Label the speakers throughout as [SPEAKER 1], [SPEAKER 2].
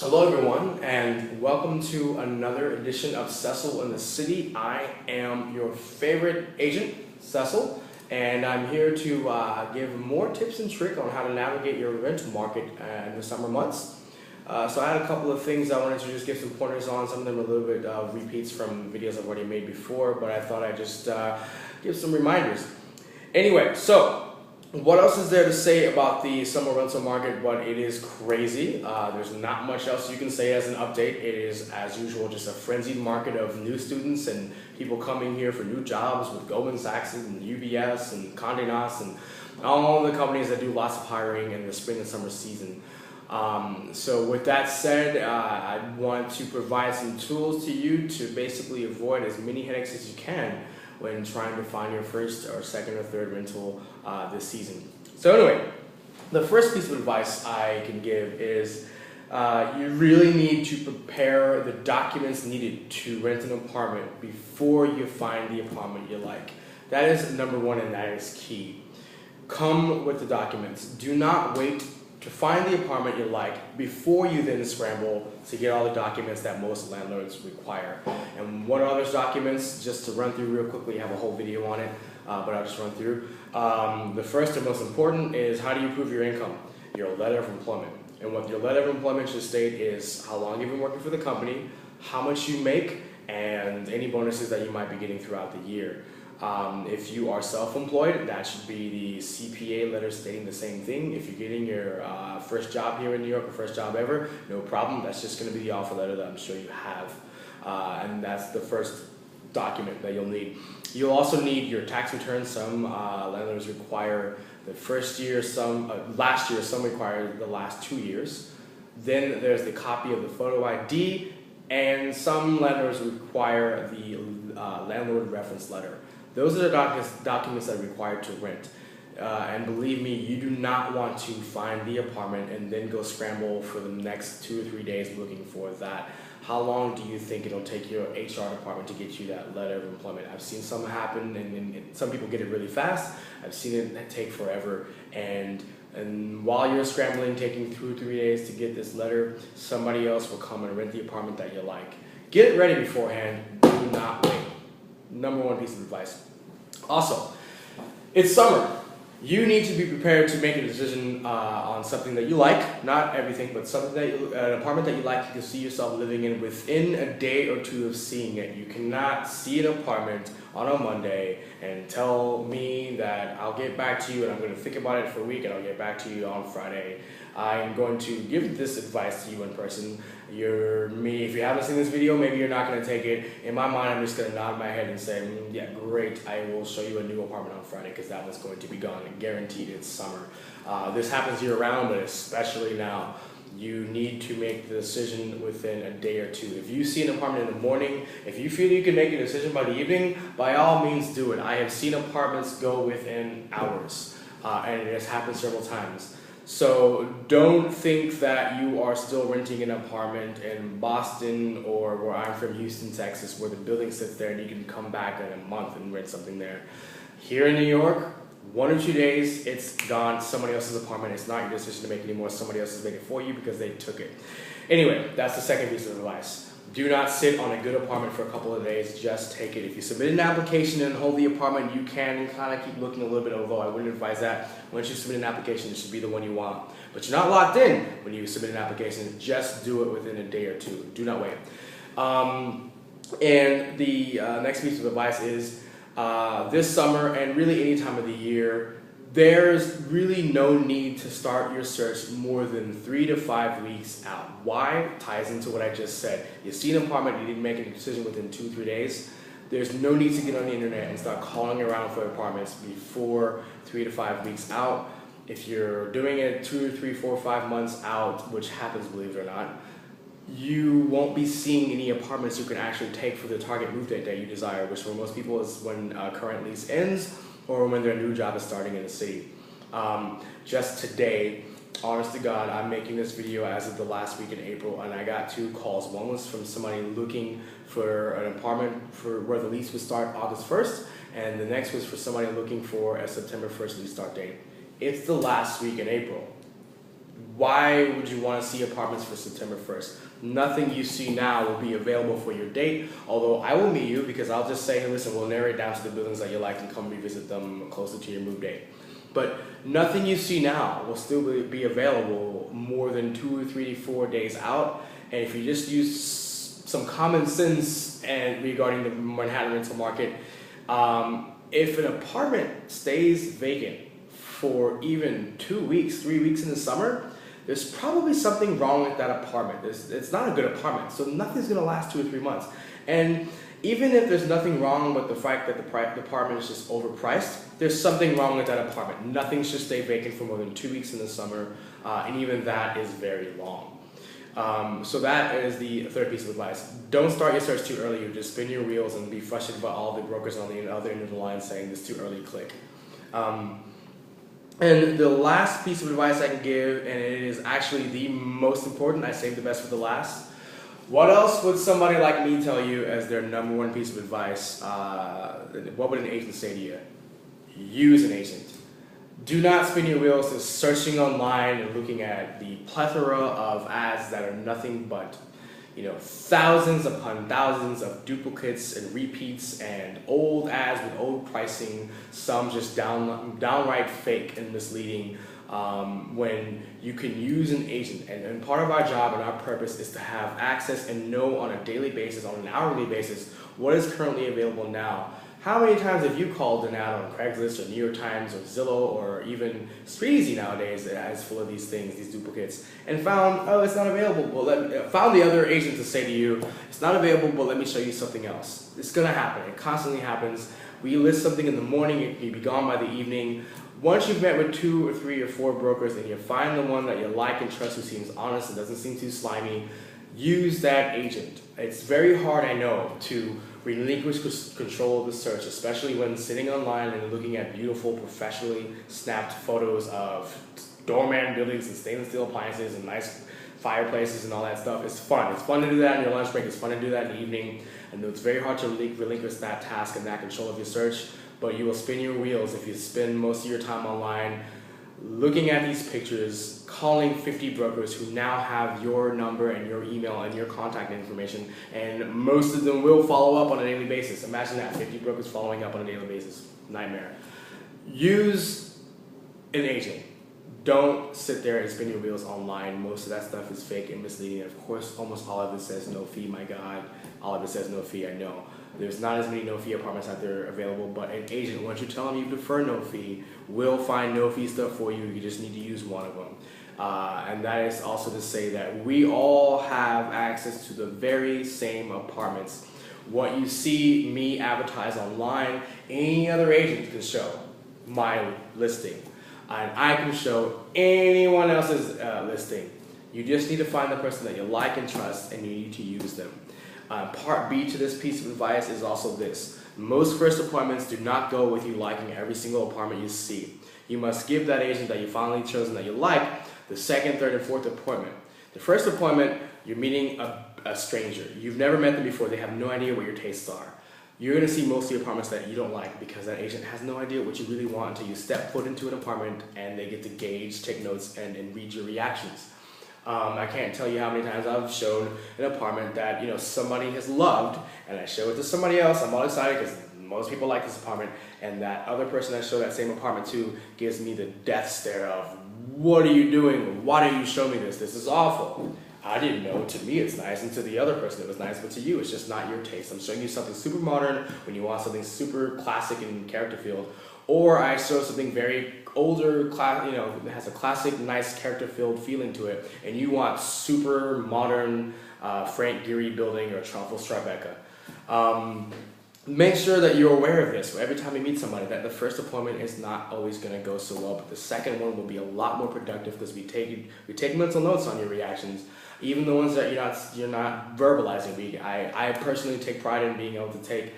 [SPEAKER 1] Hello everyone, and welcome to another edition of Cecil in the City. I am your favorite agent, Cecil, and I'm here to give more tips and tricks on how to navigate your rental market in the summer months. So I had a couple of things I wanted to just give some pointers on. Some of them are a little bit repeats from videos I've already made before, but I thought I'd just give some reminders. Anyway, so what else is there to say about the summer rental market? But it is crazy. There's not much else you can say as an update. It is, as usual, just a frenzied market of new students and people coming here for new jobs with Goldman Sachs and UBS and Condé Nast and all the companies that do lots of hiring in the spring and summer season. So with that said, I want to provide some tools to you to basically avoid as many headaches as you can when trying to find your first or second or third rental this season. So anyway, the first piece of advice I can give is you really need to prepare the documents needed to rent an apartment before you find the apartment you like. That is number one, and that is key. Come with the documents. Do not wait to find the apartment you like before you then scramble to get all the documents that most landlords require. And what are those documents? Just to run through real quickly, I have a whole video on it, but I'll just run through. The first and most important is, how do you prove your income? Your letter of employment. And what your letter of employment should state is how long you've been working for the company, how much you make, and any bonuses that you might be getting throughout the year. If you are self-employed, that should be the CPA letter stating the same thing. If you're getting your first job here in New York or first job ever, no problem. That's just going to be the offer letter that I'm sure you have. And that's the first document that you'll need. You'll also need your tax return. Some landlords require the first year, last year, some require the last 2 years. Then there's the copy of the photo ID, and some landlords require the landlord reference letter. Those are the documents that are required to rent. And believe me, you do not want to find the apartment and then go scramble for the next 2 or 3 days looking for that. How long do you think it'll take your HR department to get you that letter of employment? I've seen some happen, and some people get it really fast. I've seen it take forever. And while you're scrambling, taking 2 or 3 days to get this letter, somebody else will come and rent the apartment that you like. Get it ready beforehand. Do not wait. Number one piece of advice. Also, it's summer. You need to be prepared to make a decision on something that you like, not everything, but something that an apartment that you like, you can see yourself living in within a day or two of seeing it. You cannot see an apartment on a Monday and tell me that I'll get back to you and I'm going to think about it for a week and I'll get back to you on Friday. I'm going to give this advice to you in person. If you haven't seen this video, maybe you're not going to take it. In my mind, I'm just going to nod my head and say, yeah, great, I will show you a new apartment on Friday because that one's going to be gone, and guaranteed it's summer. This happens year round, but especially now. You need to make the decision within a day or two. If you see an apartment in the morning, if you feel you can make a decision by the evening, by all means do it. I have seen apartments go within hours, and it has happened several times. So don't think that you are still renting an apartment in Boston or where I'm from, Houston, Texas, where the building sits there and you can come back in a month and rent something there. Here in New York, 1 or 2 days, it's gone. Somebody else's apartment. It's not your decision to make anymore. Somebody else is making it for you because they took it. Anyway, that's the second piece of advice. Do not sit on a good apartment for a couple of days. Just take it. If you submit an application and hold the apartment, you can kind of keep looking a little bit, although I wouldn't advise that. Once you submit an application, it should be the one you want. But you're not locked in when you submit an application. Just do it within a day or two. Do not wait. And the next piece of advice is this summer, and really any time of the year, there's really no need to start your search more than 3 to 5 weeks out. Why? Ties into what I just said. You see an apartment, you didn't make a decision within 2 or 3 days. There's no need to get on the internet and start calling around for apartments before 3 to 5 weeks out. If you're doing it 2 or 3, 4, 5 months out, which happens, believe it or not, you won't be seeing any apartments you can actually take for the target move date that you desire, which for most people is when current lease ends or when their new job is starting in the city. Just today, honest to God, I'm making this video as of the last week in April, and I got 2 calls. One was from somebody looking for an apartment for where the lease would start August 1st, and the next was for somebody looking for a September 1st lease start date. It's the last week in April. why would you want to see apartments for September 1st? Nothing you see now will be available for your date, although I will meet you because I'll just say, hey, listen, we'll narrow it down to the buildings that you like and come revisit them closer to your move date. But nothing you see now will still be available more than 2 or 3 to 4 days out. And if you just use some common sense and regarding the Manhattan rental market, if an apartment stays vacant for even 2 weeks, 3 weeks in the summer, there's probably something wrong with that apartment. It's not a good apartment, so nothing's gonna last 2 or 3 months. And even if there's nothing wrong with the fact that the apartment is just overpriced, there's something wrong with that apartment. Nothing should stay vacant for more than 2 weeks in the summer, and even that is very long. So that is the third piece of advice. Don't start your search too early. You just spin your wheels and be frustrated about all the brokers on the other end of the line saying this too early, click. And the last piece of advice I can give, and it is actually the most important, I saved the best for the last. What else would somebody like me tell you as their number one piece of advice? What would an agent say to you? Use an agent. Do not spin your wheels to searching online and looking at the plethora of ads that are nothing but, thousands upon thousands of duplicates and repeats and old ads with old pricing, some just downright fake and misleading, when you can use an agent. And part of our job and our purpose is to have access and know on a daily basis, on an hourly basis, what is currently available now. How many times have you called an ad on Craigslist or New York Times or Zillow or even Spreezy nowadays that is full of these things, these duplicates, and found, oh, it's not available. Well, found the other agent to say to you, it's not available, but let me show you something else. It's gonna happen. It constantly happens. We list something in the morning, it can be gone by the evening. Once you've met with 2 or 3 or 4 brokers and you find the one that you like and trust who seems honest and doesn't seem too slimy, use that agent. It's very hard, I know, to relinquish control of the search, especially when sitting online and looking at beautiful, professionally snapped photos of doorman buildings and stainless steel appliances and nice fireplaces and all that stuff. It's fun. It's fun to do that on your lunch break. It's fun to do that in the evening. And it's very hard to relinquish that task and that control of your search, but you will spin your wheels if you spend most of your time online looking at these pictures, calling 50 brokers who now have your number and your email and your contact information, and most of them will follow up on a daily basis. Imagine that, 50 brokers following up on a daily basis. Nightmare. Use an agent. Don't sit there and spin your wheels online. Most of that stuff is fake and misleading. Of course, almost all of it says no fee, my God. All of it says no fee, I know. There's not as many no-fee apartments out there available, but an agent, once you tell them you prefer no-fee, will find no-fee stuff for you. You just need to use one of them. And that is also to say that we all have access to the very same apartments. What you see me advertise online, any other agent can show my listing. And I can show anyone else's listing. You just need to find the person that you like and trust, and you need to use them. Part B to this piece of advice is also this. Most first appointments do not go with you liking every single apartment you see. You must give that agent that you finally chosen that you like the second, third, and fourth appointment. The first appointment, you're meeting a stranger. You've never met them before. They have no idea what your tastes are. You're going to see most of the apartments that you don't like because that agent has no idea what you really want until you step foot into an apartment and they get to gauge, take notes, and read your reactions. I can't tell you how many times I've shown an apartment that somebody has loved, and I show it to somebody else. I'm all excited because most people like this apartment, and that other person I show that same apartment to gives me the death stare of, what are you doing? Why do you show me this? This is awful. I didn't know. To me it's nice, and to the other person it was nice, but to you it's just not your taste. I'm showing you something super modern when you want something super classic and character-filled. Or I show something very older, that has a classic, nice, character-filled feeling to it, and you want super modern Frank Gehry building or Trumbull Tribeca. Make sure that you're aware of this. Every time you meet somebody, that the first appointment is not always going to go so well, but the second one will be a lot more productive because we take mental notes on your reactions, even the ones that you're not verbalizing. I personally take pride in being able to take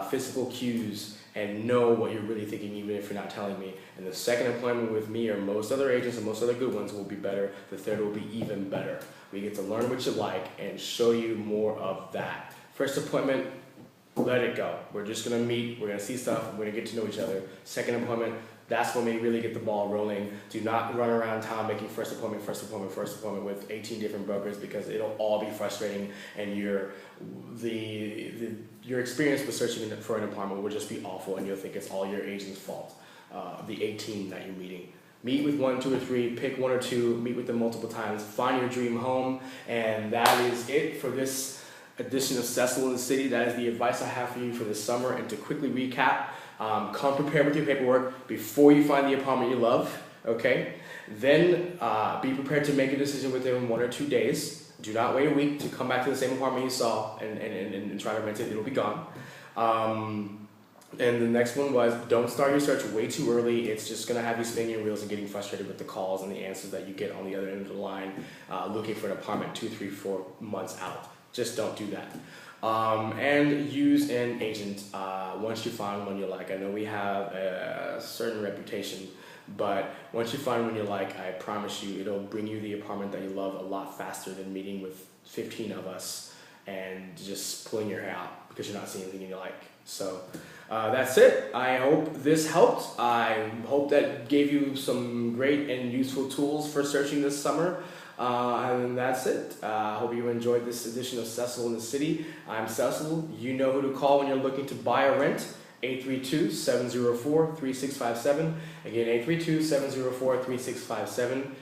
[SPEAKER 1] physical cues and know what you're really thinking, even if you're not telling me. And the second appointment with me or most other agents and most other good ones will be better. The third will be even better. We get to learn what you like and show you more of that. First appointment, let it go. We're just gonna meet, we're gonna see stuff, we're gonna get to know each other. Second appointment, That's when we really get the ball rolling. Do not run around town making first appointment with 18 different brokers, because it'll all be frustrating, and your experience with searching for an apartment will just be awful, and you'll think it's all your agent's fault. The 18 that you're meeting. Meet with 1, 2, or 3, pick 1 or 2, meet with them multiple times, find your dream home, and that is it for this edition of Cecil in the City. That is the advice I have for you for this summer. And to quickly recap, come prepared with your paperwork before you find the apartment you love, okay? Then be prepared to make a decision within 1 or 2 days. Do not wait a week to come back to the same apartment you saw and try to rent it. It'll be gone. And the next one was, don't start your search way too early. It's just going to have you spinning your wheels and getting frustrated with the calls and the answers that you get on the other end of the line looking for an apartment 2, 3, 4 months out. Just don't do that. And use an agent once you find one you like. I know we have a certain reputation, but once you find one you like, I promise you it'll bring you the apartment that you love a lot faster than meeting with 15 of us and just pulling your hair out because you're not seeing anything you like. So that's it. I hope this helped. I hope that gave you some great and useful tools for searching this summer. And that's it. I hope you enjoyed this edition of Cecil in the City. I'm Cecil. You know who to call when you're looking to buy or rent. 832-704-3657. Again, 832-704-3657.